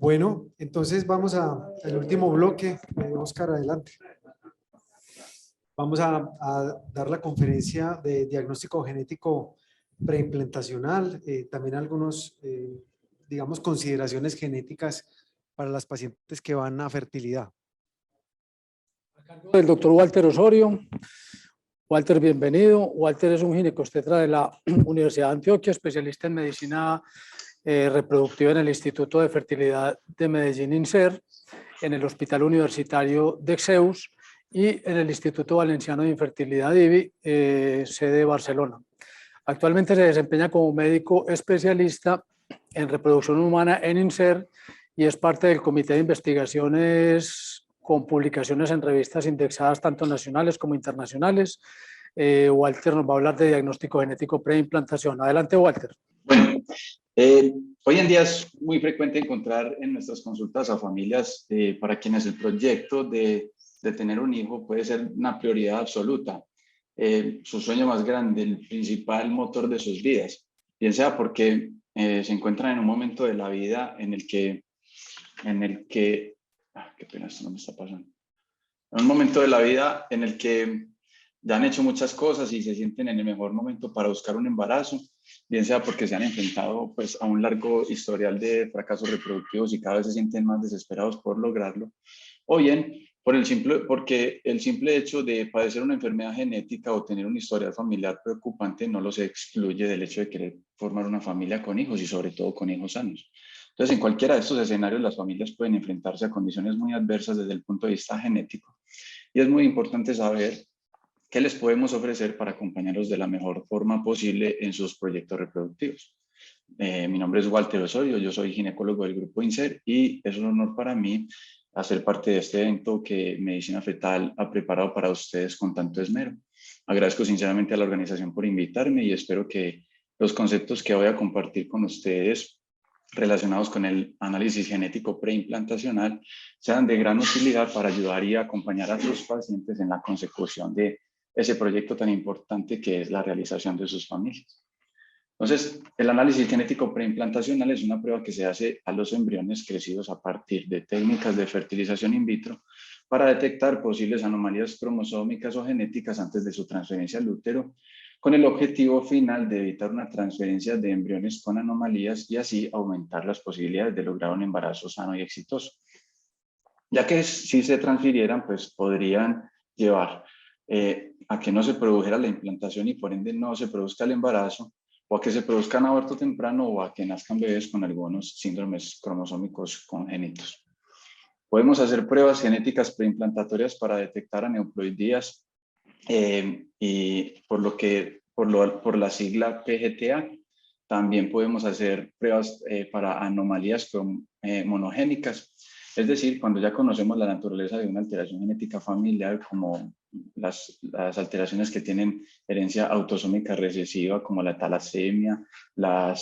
Bueno, entonces vamos al último bloque. Oscar, adelante. Vamos a dar la conferencia de diagnóstico genético preimplantacional, también algunos, digamos, consideraciones genéticas para las pacientes que van a fertilidad. Del doctor Walter Osorio. Walter, bienvenido. Walter es un ginecostetra de la Universidad de Antioquia, especialista en medicina reproductiva en el Instituto de Fertilidad de Medellín INSER, en el Hospital Universitario de Exeus y en el Instituto Valenciano de Infertilidad IBI, sede de Barcelona. Actualmente se desempeña como médico especialista en reproducción humana en INSER y es parte del comité de investigaciones con publicaciones en revistas indexadas tanto nacionales como internacionales. Walter nos va a hablar de diagnóstico genético preimplantación. Adelante, Walter. Bueno, hoy en día es muy frecuente encontrar en nuestras consultas a familias para quienes el proyecto de tener un hijo puede ser una prioridad absoluta, su sueño más grande, el principal motor de sus vidas, bien sea porque se encuentran en un momento de la vida en el que qué pena, esto no me está pasando. En un momento de la vida en el que ya han hecho muchas cosas y se sienten en el mejor momento para buscar un embarazo, bien sea porque se han enfrentado pues, a un largo historial de fracasos reproductivos y cada vez se sienten más desesperados por lograrlo, o bien porque el simple hecho de padecer una enfermedad genética o tener una historia familiar preocupante no los excluye del hecho de querer formar una familia con hijos y sobre todo con hijos sanos. Entonces, en cualquiera de estos escenarios, las familias pueden enfrentarse a condiciones muy adversas desde el punto de vista genético. Y es muy importante saber qué les podemos ofrecer para acompañarlos de la mejor forma posible en sus proyectos reproductivos. Mi nombre es Walter Osorio, yo soy ginecólogo del grupo INSER y es un honor para mí hacer parte de este evento que Medicina Fetal ha preparado para ustedes con tanto esmero. Agradezco sinceramente a la organización por invitarme y espero que los conceptos que voy a compartir con ustedes relacionados con el análisis genético preimplantacional sean de gran utilidad para ayudar y acompañar a sus pacientes en la consecución de ese proyecto tan importante que es la realización de sus familias. Entonces, el análisis genético preimplantacional es una prueba que se hace a los embriones crecidos a partir de técnicas de fertilización in vitro para detectar posibles anomalías cromosómicas o genéticas antes de su transferencia al útero, con el objetivo final de evitar una transferencia de embriones con anomalías y así aumentar las posibilidades de lograr un embarazo sano y exitoso. Ya que si se transfirieran, pues podrían llevar a que no se produjera la implantación y por ende no se produzca el embarazo, o a que se produzcan aborto temprano o a que nazcan bebés con algunos síndromes cromosómicos congénitos. Podemos hacer pruebas genéticas preimplantatorias para detectar aneuploidías y por la sigla PGTA. También podemos hacer pruebas para anomalías monogénicas, es decir, cuando ya conocemos la naturaleza de una alteración genética familiar, como las alteraciones que tienen herencia autosómica recesiva, como la talasemia, la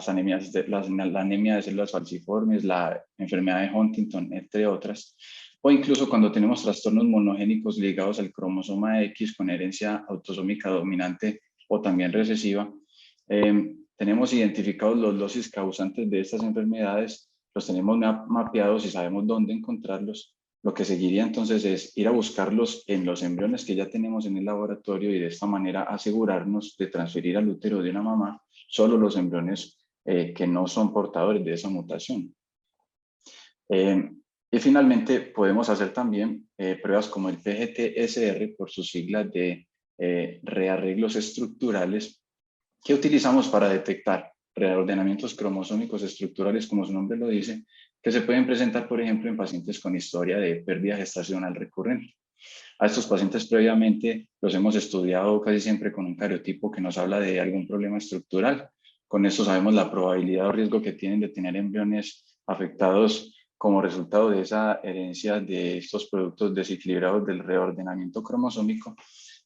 anemia de células falciformes, la enfermedad de Huntington, entre otras. O incluso cuando tenemos trastornos monogénicos ligados al cromosoma X con herencia autosómica dominante o también recesiva, tenemos identificados los locis causantes de estas enfermedades, los tenemos mapeados y sabemos dónde encontrarlos. Lo que seguiría entonces es ir a buscarlos en los embriones que ya tenemos en el laboratorio y de esta manera asegurarnos de transferir al útero de una mamá solo los embriones que no son portadores de esa mutación. Y finalmente podemos hacer también pruebas como el PGT-SR por sus siglas de rearreglos estructurales que utilizamos para detectar reordenamientos cromosómicos estructurales, como su nombre lo dice, que se pueden presentar, por ejemplo, en pacientes con historia de pérdida gestacional recurrente. A estos pacientes previamente los hemos estudiado casi siempre con un cariotipo que nos habla de algún problema estructural. Con esto sabemos la probabilidad o riesgo que tienen de tener embriones afectados como resultado de esa herencia de estos productos desequilibrados del reordenamiento cromosómico.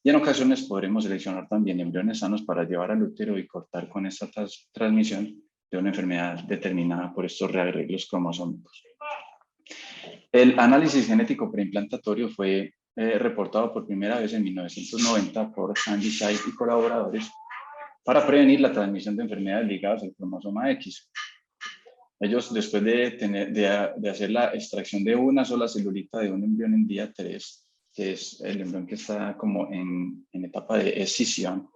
Y en ocasiones podremos seleccionar también embriones sanos para llevar al útero y cortar con esta transmisión de una enfermedad determinada por estos rearreglos cromosómicos. El análisis genético preimplantatorio fue reportado por primera vez en 1990 por Sandy Shai y colaboradores para prevenir la transmisión de enfermedades ligadas al cromosoma X. Ellos, después de hacer la extracción de una sola celulita de un embrión en día 3, que es el embrión que está como en etapa de escisión,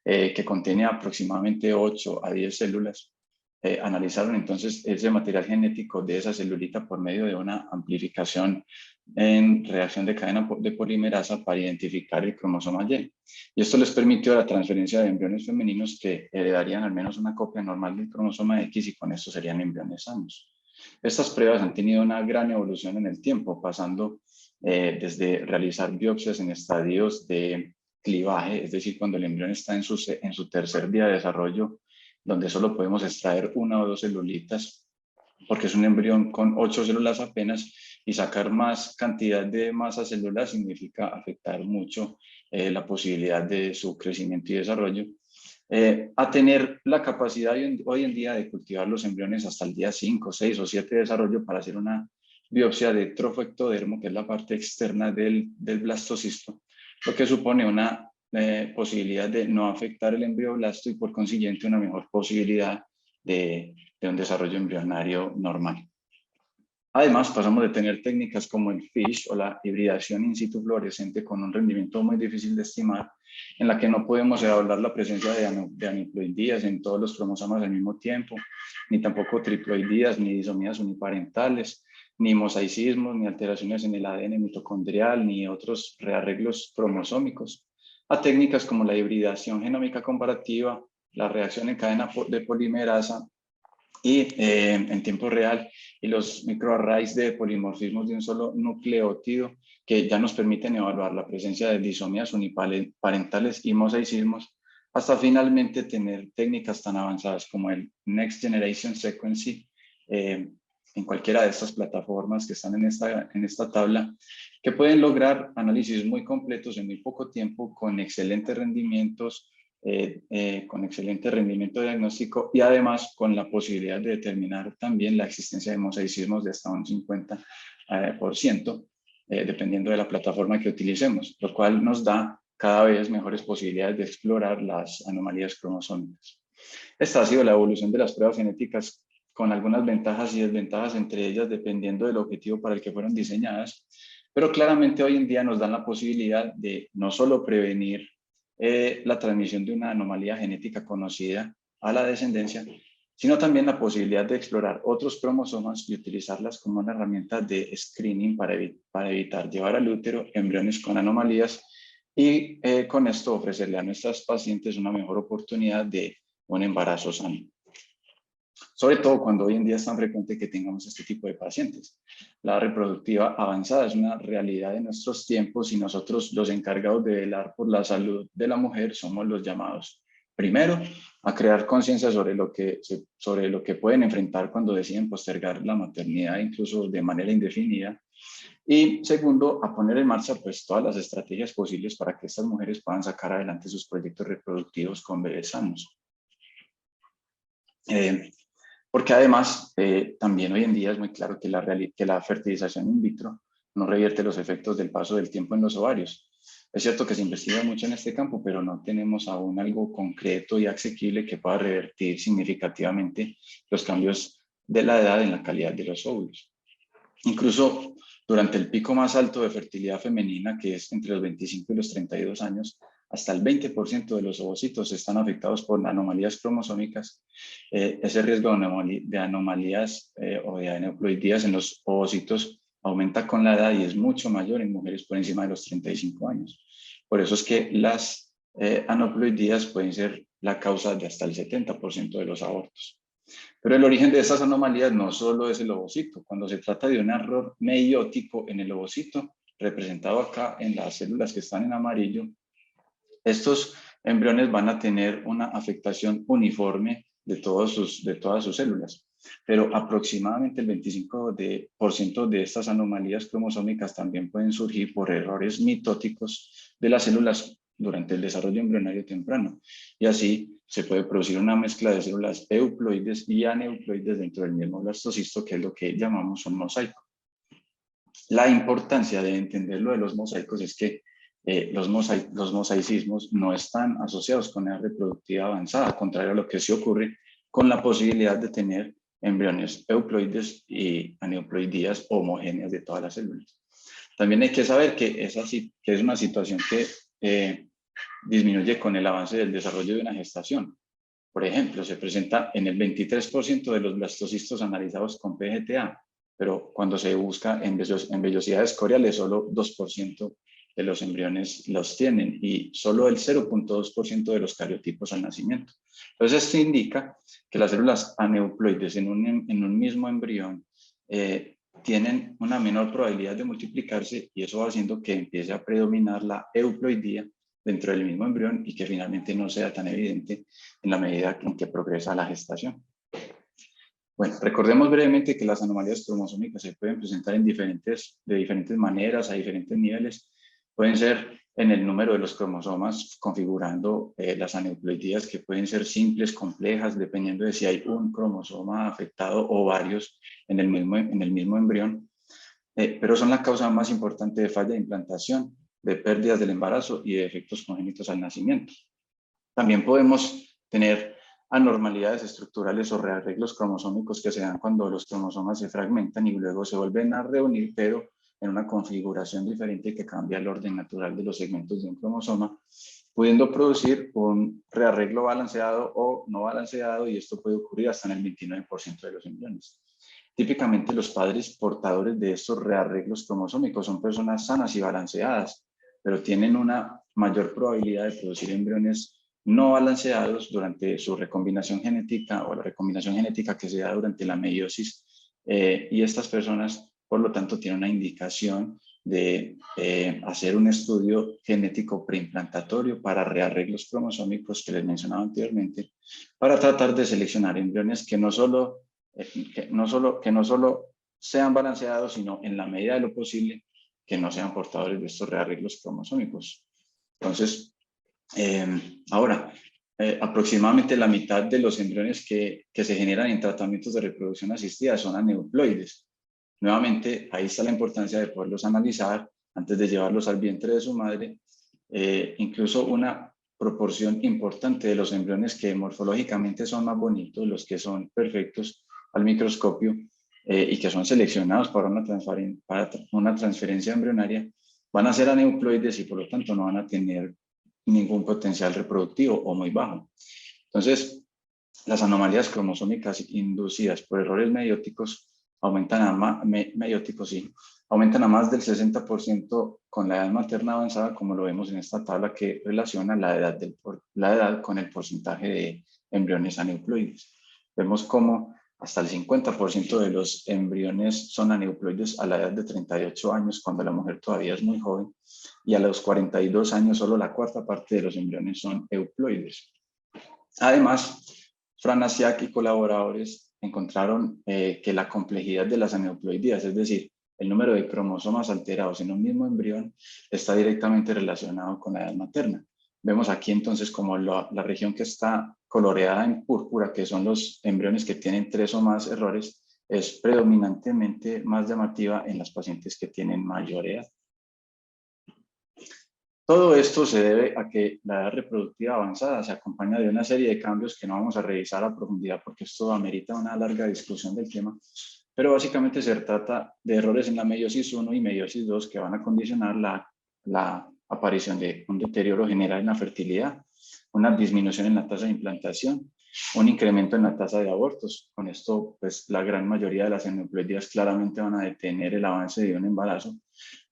que contiene aproximadamente 8 a 10 células, analizaron entonces ese material genético de esa celulita por medio de una amplificación en reacción de cadena de polimerasa para identificar el cromosoma Y. Y esto les permitió la transferencia de embriones femeninos que heredarían al menos una copia normal del cromosoma X y con esto serían embriones sanos. Estas pruebas han tenido una gran evolución en el tiempo, pasando desde realizar biopsias en estadios de clivaje, es decir, cuando el embrión está en su tercer día de desarrollo, donde solo podemos extraer 1 o 2 celulitas, porque es un embrión con 8 células apenas, y sacar más cantidad de masa celular significa afectar mucho la posibilidad de su crecimiento y desarrollo, a tener la capacidad hoy en día de cultivar los embriones hasta el día 5, 6 o 7 de desarrollo para hacer una biopsia de trofoectodermo, que es la parte externa del blastocisto, lo que supone una posibilidad de no afectar el embrioblasto y por consiguiente una mejor posibilidad de un desarrollo embrionario normal. Además, pasamos de tener técnicas como el FISH o la hibridación in situ fluorescente con un rendimiento muy difícil de estimar, en la que no podemos evaluar la presencia de aneuploidías en todos los cromosomas al mismo tiempo, ni tampoco triploidías, ni disomías uniparentales, ni mosaicismos, ni alteraciones en el ADN mitocondrial, ni otros rearreglos cromosómicos, a técnicas como la hibridación genómica comparativa, la reacción en cadena de polimerasa y en tiempo real, y los microarrays de polimorfismos de un solo nucleótido que ya nos permiten evaluar la presencia de disomías uniparentales y mosaicismos, hasta finalmente tener técnicas tan avanzadas como el Next Generation Sequencing en cualquiera de estas plataformas que están en esta tabla, que pueden lograr análisis muy completos en muy poco tiempo con excelentes rendimientos, con excelente rendimiento diagnóstico y además con la posibilidad de determinar también la existencia de mosaicismos de hasta un 50%, dependiendo de la plataforma que utilicemos, lo cual nos da cada vez mejores posibilidades de explorar las anomalías cromosómicas. Esta ha sido la evolución de las pruebas genéticas, con algunas ventajas y desventajas entre ellas dependiendo del objetivo para el que fueron diseñadas, pero claramente hoy en día nos dan la posibilidad de no solo prevenir la transmisión de una anomalía genética conocida a la descendencia, sino también la posibilidad de explorar otros cromosomas y utilizarlas como una herramienta de screening para evitar llevar al útero embriones con anomalías y con esto ofrecerle a nuestras pacientes una mejor oportunidad de un embarazo sano. Sobre todo cuando hoy en día es tan frecuente que tengamos este tipo de pacientes. La reproductiva avanzada es una realidad de nuestros tiempos y nosotros, los encargados de velar por la salud de la mujer, somos los llamados, primero, a crear conciencia sobre lo que pueden enfrentar cuando deciden postergar la maternidad, incluso de manera indefinida. Y segundo, a poner en marcha pues todas las estrategias posibles para que estas mujeres puedan sacar adelante sus proyectos reproductivos con bebés sanos. Porque además, también hoy en día es muy claro que la fertilización in vitro no revierte los efectos del paso del tiempo en los ovarios. Es cierto que se investiga mucho en este campo, pero no tenemos aún algo concreto y asequible que pueda revertir significativamente los cambios de la edad en la calidad de los óvulos. Incluso durante el pico más alto de fertilidad femenina, que es entre los 25 y los 32 años, hasta el 20% de los ovocitos están afectados por anomalías cromosómicas. Ese riesgo de anomalías o de aneuploidías en los ovocitos aumenta con la edad y es mucho mayor en mujeres por encima de los 35 años. Por eso es que las aneuploidías pueden ser la causa de hasta el 70% de los abortos. Pero el origen de esas anomalías no solo es el ovocito. Cuando se trata de un error meiótico en el ovocito, representado acá en las células que están en amarillo, estos embriones van a tener una afectación uniforme de todas sus células, pero aproximadamente el 25% de estas anomalías cromosómicas también pueden surgir por errores mitóticos de las células durante el desarrollo embrionario temprano, y así se puede producir una mezcla de células euploides y aneuploides dentro del mismo blastocisto, que es lo que llamamos un mosaico. La importancia de entender lo de los mosaicos es que los mosaicismos no están asociados con edad reproductiva avanzada, contrario a lo que sí ocurre con la posibilidad de tener embriones euploides y aneuploidías homogéneas de todas las células. También hay que saber que es una situación que disminuye con el avance del desarrollo de una gestación. Por ejemplo, se presenta en el 23% de los blastocistos analizados con PGTA, pero cuando se busca en vellosidades coriales, solo 2% de los embriones los tienen y solo el 0.2% de los cariotipos al nacimiento. Entonces, esto indica que las células aneuploides en un mismo embrión tienen una menor probabilidad de multiplicarse y eso va haciendo que empiece a predominar la euploidía dentro del mismo embrión y que finalmente no sea tan evidente en la medida en que progresa la gestación. Bueno, recordemos brevemente que las anomalías cromosómicas se pueden presentar de diferentes maneras, a diferentes niveles. Pueden ser en el número de los cromosomas, configurando las aneuploidías que pueden ser simples, complejas, dependiendo de si hay un cromosoma afectado o varios en el mismo embrión. Pero son la causa más importante de falla de implantación, de pérdidas del embarazo y de efectos congénitos al nacimiento. También podemos tener anormalidades estructurales o rearreglos cromosómicos que se dan cuando los cromosomas se fragmentan y luego se vuelven a reunir, pero en una configuración diferente que cambia el orden natural de los segmentos de un cromosoma, pudiendo producir un rearreglo balanceado o no balanceado, y esto puede ocurrir hasta en el 29% de los embriones. Típicamente los padres portadores de estos rearreglos cromosómicos son personas sanas y balanceadas, pero tienen una mayor probabilidad de producir embriones no balanceados durante su recombinación genética o la recombinación genética que se da durante la meiosis. Y estas personas, por lo tanto, tienen una indicación de hacer un estudio genético preimplantatorios para rearreglos cromosómicos que les mencionaba anteriormente, para tratar de seleccionar embriones que no solo sean balanceados, sino en la medida de lo posible que no sean portadores de estos rearreglos cromosómicos. Entonces, ahora, aproximadamente la mitad de los embriones que se generan en tratamientos de reproducción asistida son aneuploides. Nuevamente, ahí está la importancia de poderlos analizar antes de llevarlos al vientre de su madre. Incluso una proporción importante de los embriones que morfológicamente son más bonitos, los que son perfectos al microscopio y que son seleccionados para una transferencia embrionaria, van a ser aneuploides y por lo tanto no van a tener ningún potencial reproductivo o muy bajo. Entonces, las anomalías cromosómicas inducidas por errores meióticos aumentan a más del 60% con la edad materna avanzada, como lo vemos en esta tabla que relaciona la edad con el porcentaje de embriones aneuploides. Vemos cómo hasta el 50% de los embriones son aneuploides a la edad de 38 años, cuando la mujer todavía es muy joven, y a los 42 años solo la cuarta parte de los embriones son euploides. Además, Franasiak y colaboradores encontraron que la complejidad de las aneuploidías, es decir, el número de cromosomas alterados en un mismo embrión, está directamente relacionado con la edad materna. Vemos aquí entonces como la región que está coloreada en púrpura, que son los embriones que tienen 3 o más errores, es predominantemente más llamativa en las pacientes que tienen mayor edad. Todo esto se debe a que la edad reproductiva avanzada se acompaña de una serie de cambios que no vamos a revisar a profundidad porque esto amerita una larga discusión del tema, pero básicamente se trata de errores en la meiosis 1 y meiosis 2 que van a condicionar la aparición de un deterioro general en la fertilidad, una disminución en la tasa de implantación, un incremento en la tasa de abortos. Con esto, pues la gran mayoría de las aneuploidías claramente van a detener el avance de un embarazo.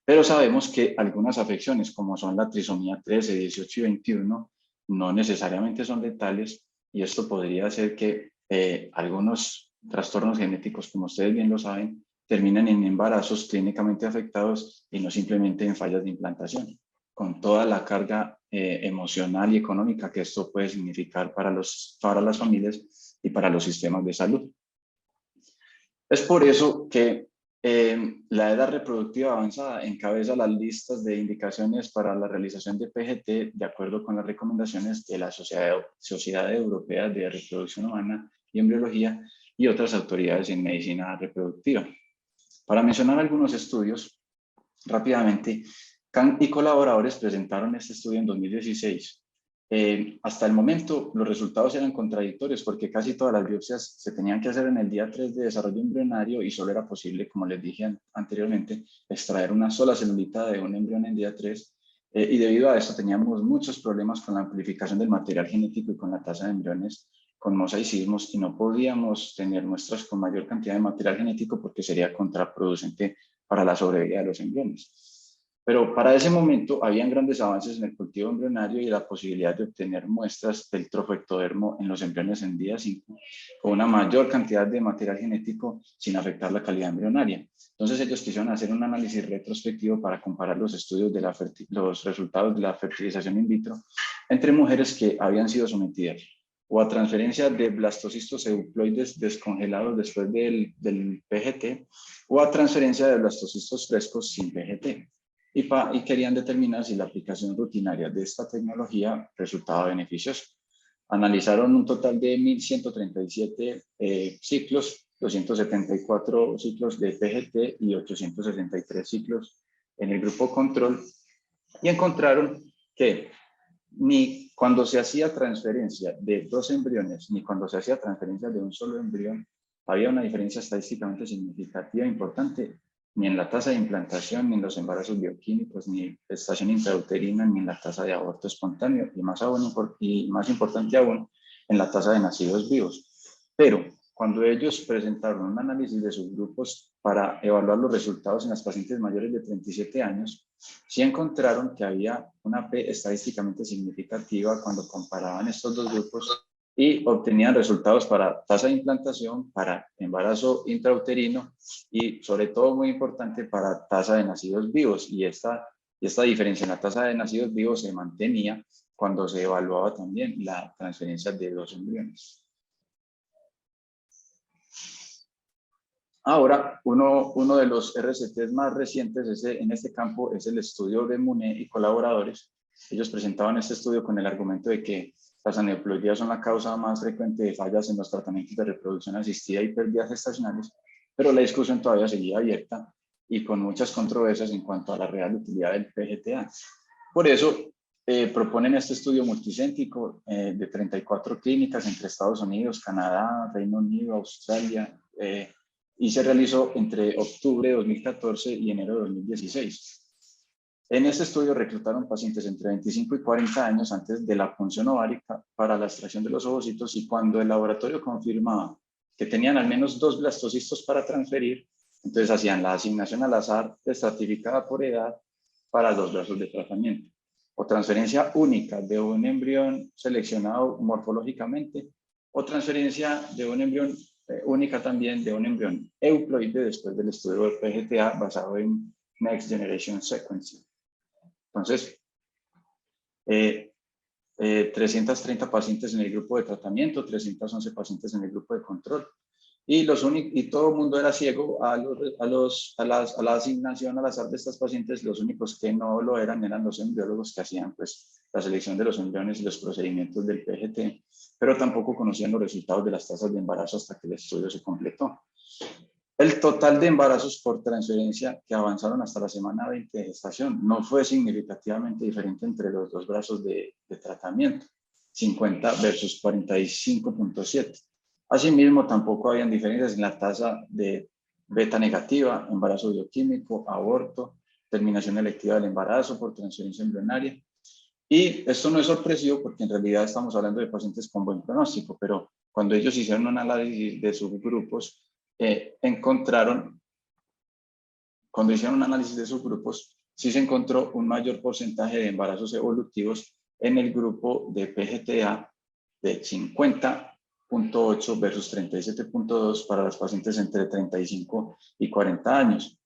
Pero sabemos que algunas afecciones, como son la trisomía 13, 18 y 21, no necesariamente son letales, y esto podría hacer que algunos trastornos genéticos, como ustedes bien lo saben, terminen en embarazos clínicamente afectados y no simplemente en fallas de implantación, con toda la carga emocional y económica que esto puede significar para las familias y para los sistemas de salud. Es por eso que la edad reproductiva avanzada encabeza las listas de indicaciones para la realización de PGT de acuerdo con las recomendaciones de la Sociedad Europea de Reproducción Humana y Embriología y otras autoridades en medicina reproductiva. Para mencionar algunos estudios, rápidamente, Kang y colaboradores presentaron este estudio en 2016. Hasta el momento los resultados eran contradictorios porque casi todas las biopsias se tenían que hacer en el día 3 de desarrollo embrionario y solo era posible, como les dije anteriormente, extraer una sola celulita de un embrión en día 3. Y debido a esto teníamos muchos problemas con la amplificación del material genético y con la tasa de embriones con mosaicismos, y no podíamos tener muestras con mayor cantidad de material genético porque sería contraproducente para la sobrevida de los embriones. Pero para ese momento habían grandes avances en el cultivo embrionario y la posibilidad de obtener muestras del trofectodermo en los embriones en día 5 con una mayor cantidad de material genético sin afectar la calidad embrionaria. Entonces ellos quisieron hacer un análisis retrospectivo para comparar los estudios de los resultados de la fertilización in vitro entre mujeres que habían sido sometidas o a transferencia de blastocistos euploides descongelados después del PGT o a transferencia de blastocistos frescos sin PGT. Y querían determinar si la aplicación rutinaria de esta tecnología resultaba beneficiosa. Analizaron un total de 1.137 ciclos, 274 ciclos de PGT y 863 ciclos en el grupo control, y encontraron que ni cuando se hacía transferencia de 2 embriones, ni cuando se hacía transferencia de un solo embrión, había una diferencia estadísticamente significativa importante, ni en la tasa de implantación, ni en los embarazos bioquímicos, ni gestación intrauterina, ni en la tasa de aborto espontáneo, y más importante aún, en la tasa de nacidos vivos. Pero cuando ellos presentaron un análisis de subgrupos para evaluar los resultados en las pacientes mayores de 37 años, sí encontraron que había una P estadísticamente significativa cuando comparaban estos dos grupos y obtenían resultados para tasa de implantación, para embarazo intrauterino y, sobre todo, muy importante, para tasa de nacidos vivos. Y esta diferencia en la tasa de nacidos vivos se mantenía cuando se evaluaba también la transferencia de 2 embriones. Ahora, uno de los RCTs más recientes en este campo es el estudio de Muné y colaboradores. Ellos presentaban este estudio con el argumento de que las aneuploidías son la causa más frecuente de fallas en los tratamientos de reproducción asistida y pérdidas gestacionales, pero la discusión todavía seguía abierta y con muchas controversias en cuanto a la real utilidad del PGTA. Por eso, proponen este estudio multicéntrico de 34 clínicas entre Estados Unidos, Canadá, Reino Unido, Australia, y se realizó entre octubre de 2014 y enero de 2016. En este estudio reclutaron pacientes entre 25 y 40 años antes de la punción ovárica para la extracción de los ovocitos, y cuando el laboratorio confirmaba que tenían al menos 2 blastocistos para transferir, entonces hacían la asignación al azar estratificada por edad para 2 brazos de tratamiento, o transferencia única de un embrión seleccionado morfológicamente, o transferencia de un embrión única también de un embrión euploide después del estudio de PGTA basado en Next Generation Sequencing. Entonces, 330 pacientes en el grupo de tratamiento, 311 pacientes en el grupo de control. Y todo el mundo era ciego a la asignación al azar de estas pacientes. Los únicos que no lo eran los embriólogos, que hacían pues la selección de los embriones y los procedimientos del PGT, pero tampoco conocían los resultados de las tasas de embarazo hasta que el estudio se completó. El total de embarazos por transferencia que avanzaron hasta la semana 20 de gestación no fue significativamente diferente entre los 2 brazos de tratamiento, 50 versus 45.7. Asimismo, tampoco habían diferencias en la tasa de beta negativa, embarazo bioquímico, aborto, terminación electiva del embarazo por transferencia embrionaria. Y esto no es sorpresivo porque en realidad estamos hablando de pacientes con buen pronóstico, pero cuando ellos hicieron un análisis de subgrupos, cuando hicieron un análisis de subgrupos, sí se encontró un mayor porcentaje de embarazos evolutivos en el grupo de PGTA de 50.8 versus 37.2 para las pacientes entre 35 y 40 años.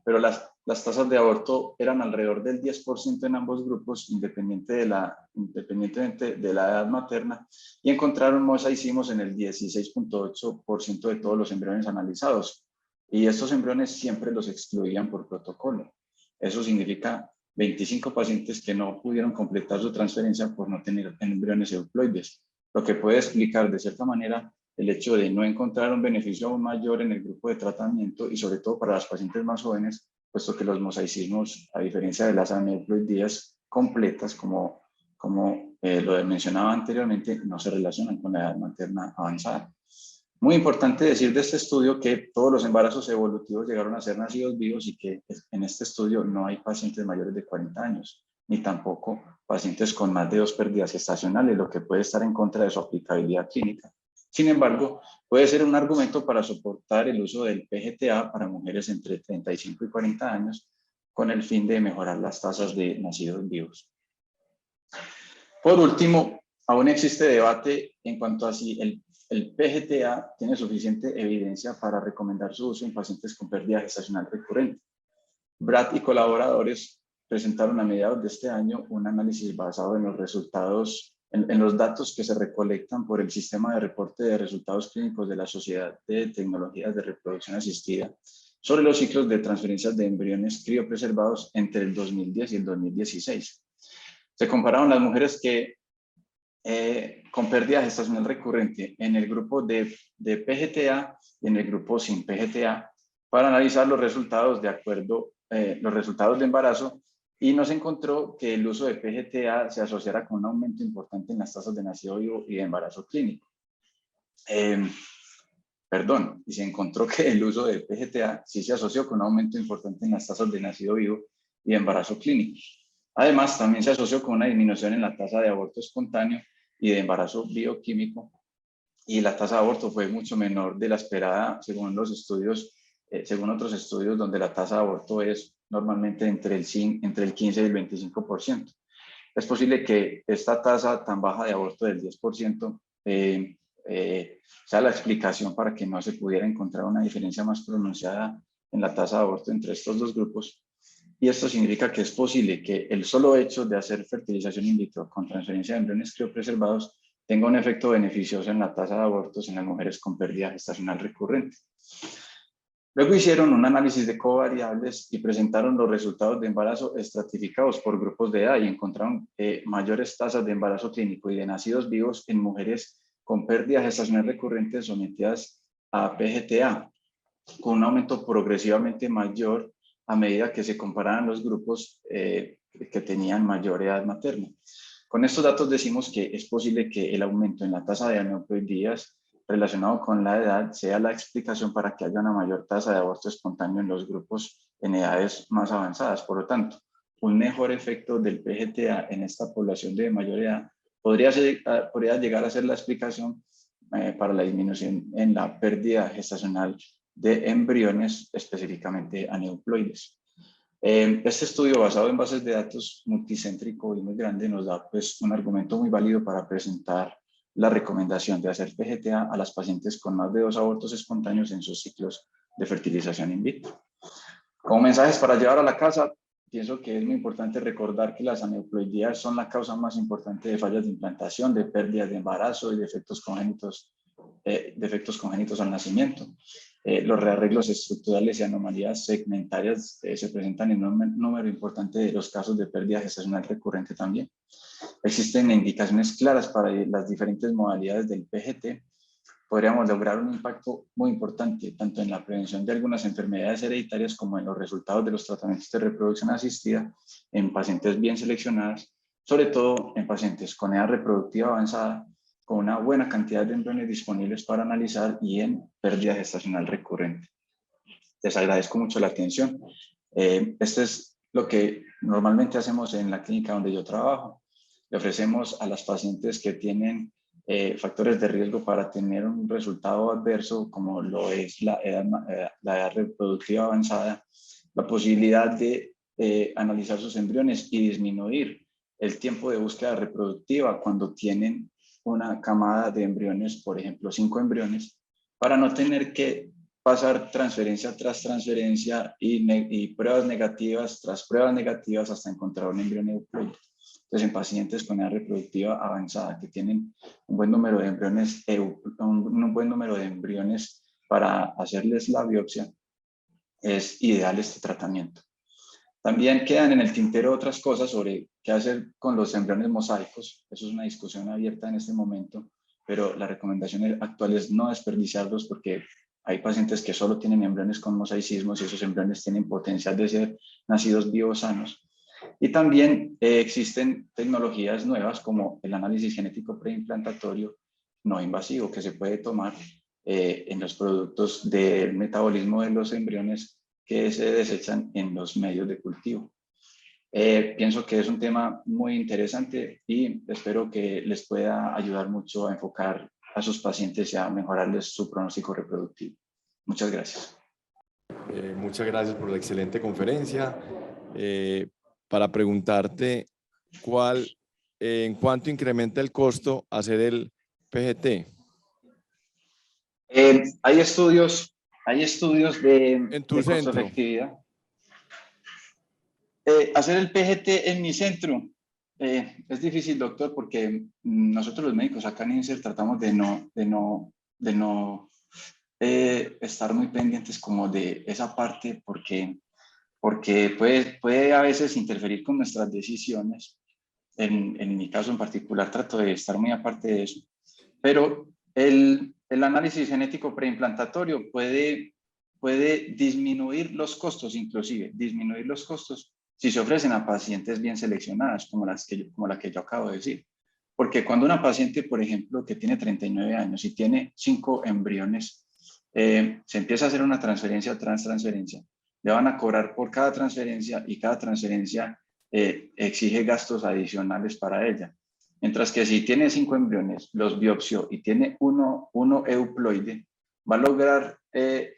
Pero las tasas de aborto eran alrededor del 10% en ambos grupos, independientemente de la edad materna, y encontraron mosaicismos en el 16.8% de todos los embriones analizados. Y estos embriones siempre los excluían por protocolo. Eso significa 25 pacientes que no pudieron completar su transferencia por no tener embriones euploides, lo que puede explicar de cierta manera el hecho de no encontrar un beneficio aún mayor en el grupo de tratamiento y sobre todo para las pacientes más jóvenes, puesto que los mosaicismos, a diferencia de las aneuploidías, completas, como lo mencionaba anteriormente, no se relacionan con la edad materna avanzada. Muy importante decir de este estudio que todos los embarazos evolutivos llegaron a ser nacidos vivos y que en este estudio no hay pacientes mayores de 40 años, ni tampoco pacientes con más de 2 pérdidas gestacionales, lo que puede estar en contra de su aplicabilidad clínica. Sin embargo, puede ser un argumento para soportar el uso del PGTA para mujeres entre 35 y 40 años con el fin de mejorar las tasas de nacidos vivos. Por último, aún existe debate en cuanto a si el PGTA tiene suficiente evidencia para recomendar su uso en pacientes con pérdida gestacional recurrente. Brad y colaboradores presentaron a mediados de este año un análisis basado en los resultados, en los datos que se recolectan por el sistema de reporte de resultados clínicos de la Sociedad de Tecnologías de Reproducción Asistida sobre los ciclos de transferencias de embriones criopreservados entre el 2010 y el 2016. Se compararon las mujeres que con pérdida gestacional recurrente en el grupo de PGTA y en el grupo sin PGTA para analizar los resultados los resultados de embarazo, y nos encontró que el uso de PGTA se asociara con un aumento importante en las tasas de nacido vivo y de embarazo clínico. Y se encontró que el uso de PGTA sí se asoció con un aumento importante en las tasas de nacido vivo y de embarazo clínico. Además, también se asoció con una disminución en la tasa de aborto espontáneo y de embarazo bioquímico, y la tasa de aborto fue mucho menor de la esperada según los estudios, según otros estudios donde la tasa de aborto es normalmente entre el 15 y el 25%. Es posible que esta tasa tan baja de aborto del 10% sea la explicación para que no se pudiera encontrar una diferencia más pronunciada en la tasa de aborto entre estos dos grupos. Y esto significa que es posible que el solo hecho de hacer fertilización in vitro con transferencia de embriones criopreservados tenga un efecto beneficioso en la tasa de abortos en las mujeres con pérdida gestacional recurrente. Luego hicieron un análisis de covariables y presentaron los resultados de embarazo estratificados por grupos de edad y encontraron mayores tasas de embarazo clínico y de nacidos vivos en mujeres con pérdida gestacional recurrente sometidas a PGTA, con un aumento progresivamente mayor a medida que se comparaban los grupos que tenían mayor edad materna. Con estos datos decimos que es posible que el aumento en la tasa de aneuploidías relacionado con la edad sea la explicación para que haya una mayor tasa de aborto espontáneo en los grupos en edades más avanzadas. Por lo tanto, un mejor efecto del PGTA en esta población de mayor edad podría llegar a ser la explicación para la disminución en la pérdida gestacional de embriones, específicamente aneuploides. Este estudio, basado en bases de datos multicéntrico y muy grande, nos da pues un argumento muy válido para presentar la recomendación de hacer PGTA a las pacientes con más de 2 abortos espontáneos en sus ciclos de fertilización in vitro. Como mensajes para llevar a la casa, pienso que es muy importante recordar que las aneuploidías son la causa más importante de fallas de implantación, de pérdidas de embarazo y de defectos congénitos al nacimiento. Los rearreglos estructurales y anomalías segmentarias se presentan en un número importante de los casos de pérdida gestacional recurrente también. Existen indicaciones claras para las diferentes modalidades del PGT. Podríamos lograr un impacto muy importante tanto en la prevención de algunas enfermedades hereditarias como en los resultados de los tratamientos de reproducción asistida en pacientes bien seleccionadas, sobre todo en pacientes con edad reproductiva avanzada, con una buena cantidad de embriones disponibles para analizar y en pérdida gestacional recurrente. Les agradezco mucho la atención. Esto es lo que normalmente hacemos en la clínica donde yo trabajo. Le ofrecemos a las pacientes que tienen factores de riesgo para tener un resultado adverso, como lo es la edad reproductiva avanzada, la posibilidad de analizar sus embriones y disminuir el tiempo de búsqueda reproductiva cuando tienen una camada de embriones, por ejemplo, 5 embriones, para no tener que pasar transferencia tras transferencia y pruebas negativas tras pruebas negativas hasta encontrar un embrión euploide. Entonces, en pacientes con edad reproductiva avanzada que tienen un buen número de embriones, para hacerles la biopsia, es ideal este tratamiento. También quedan en el tintero otras cosas sobre qué hacer con los embriones mosaicos. Eso es una discusión abierta en este momento, pero la recomendación actual es no desperdiciarlos porque hay pacientes que solo tienen embriones con mosaicismos y esos embriones tienen potencial de ser nacidos vivos sanos. Y también existen tecnologías nuevas como el análisis genético preimplantatorio no invasivo que se puede tomar en los productos del metabolismo de los embriones que se desechan en los medios de cultivo. Pienso que es un tema muy interesante y espero que les pueda ayudar mucho a enfocar a sus pacientes y a mejorarles su pronóstico reproductivo. Muchas gracias. Muchas gracias por la excelente conferencia. Para preguntarte, ¿en cuánto incrementa el costo hacer el PGT? Hay estudios En tu de centro. costo-efectividad. Hacer el PGT en mi centro es difícil, doctor, porque nosotros los médicos acá en INSER tratamos de no estar muy pendientes como de esa parte porque puede a veces interferir con nuestras decisiones. En mi caso en particular trato de estar muy aparte de eso, pero el análisis genético preimplantatorio puede disminuir los costos, inclusive disminuir los costos si se ofrecen a pacientes bien seleccionadas, como la que yo acabo de decir. Porque cuando una paciente, por ejemplo, que tiene 39 años y tiene 5 embriones, se empieza a hacer una transferencia o transtransferencia, le van a cobrar por cada transferencia y cada transferencia exige gastos adicionales para ella. Mientras que si tiene 5 embriones, los biopsió y tiene uno euploide, va a lograr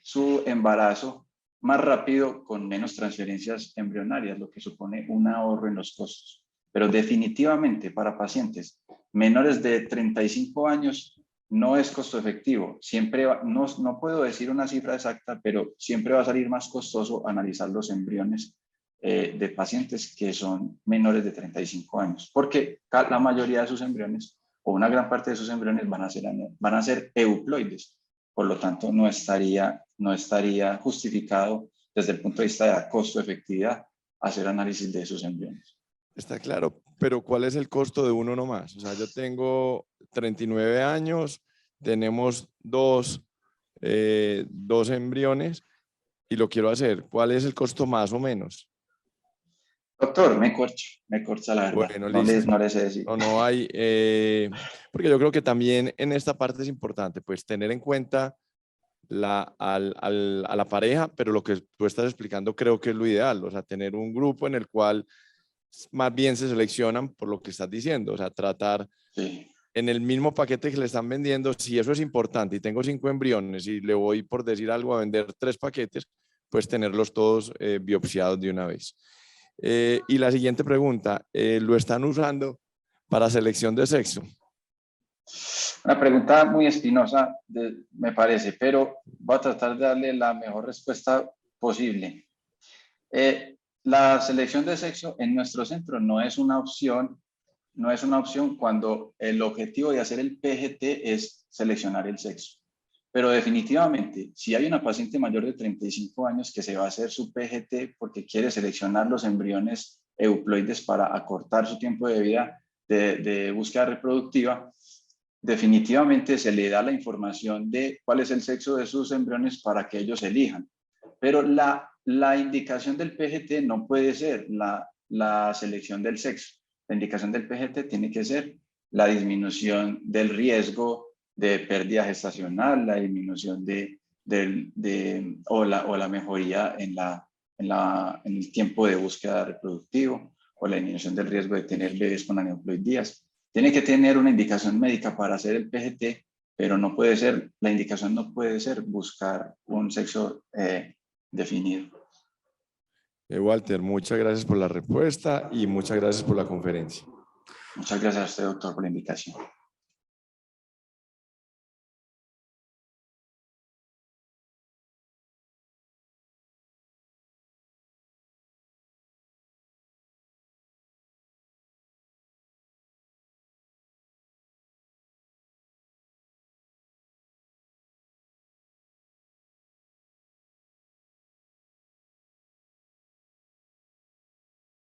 su embarazo más rápido con menos transferencias embrionarias, lo que supone un ahorro en los costos. Pero definitivamente para pacientes menores de 35 años no es costo efectivo. Siempre no puedo decir una cifra exacta, pero siempre va a salir más costoso analizar los embriones de pacientes que son menores de 35 años, porque la mayoría de sus embriones o una gran parte de sus embriones van a ser euploides. Por lo tanto, no estaría justificado desde el punto de vista de la costo-efectividad hacer análisis de esos embriones. Está claro, pero ¿cuál es el costo de uno nomás? O sea, yo tengo 39 años, tenemos dos embriones y lo quiero hacer. ¿Cuál es el costo más o menos? Doctor, me corcha la verdad. Bueno, No listo. les sé decir. No hay, porque yo creo que también en esta parte es importante, pues tener en cuenta a la pareja, pero lo que tú estás explicando creo que es lo ideal, o sea, tener un grupo en el cual más bien se seleccionan por lo que estás diciendo, o sea, tratar Sí. en el mismo paquete que le están vendiendo, si eso es importante y tengo 5 embriones y le voy, por decir algo, a vender 3 paquetes, pues tenerlos todos biopsiados de una vez. Y la siguiente pregunta, ¿lo están usando para selección de sexo? Una pregunta muy espinosa, me parece, pero voy a tratar de darle la mejor respuesta posible. La selección de sexo en nuestro centro no es una opción cuando el objetivo de hacer el PGT es seleccionar el sexo. Pero definitivamente, si hay una paciente mayor de 35 años que se va a hacer su PGT porque quiere seleccionar los embriones euploides para acortar su tiempo de vida de búsqueda reproductiva, definitivamente se le da la información de cuál es el sexo de sus embriones para que ellos elijan. Pero la indicación del PGT no puede ser la selección del sexo. La indicación del PGT tiene que ser la disminución del riesgo de pérdida gestacional, la disminución o la mejoría en el tiempo de búsqueda reproductivo o la disminución del riesgo de tener bebés con aneuploidías. Tiene que tener una indicación médica para hacer el PGT, pero la indicación no puede ser buscar un sexo definido. Walter, muchas gracias por la respuesta y muchas gracias por la conferencia. Muchas gracias a usted, doctor, por la invitación.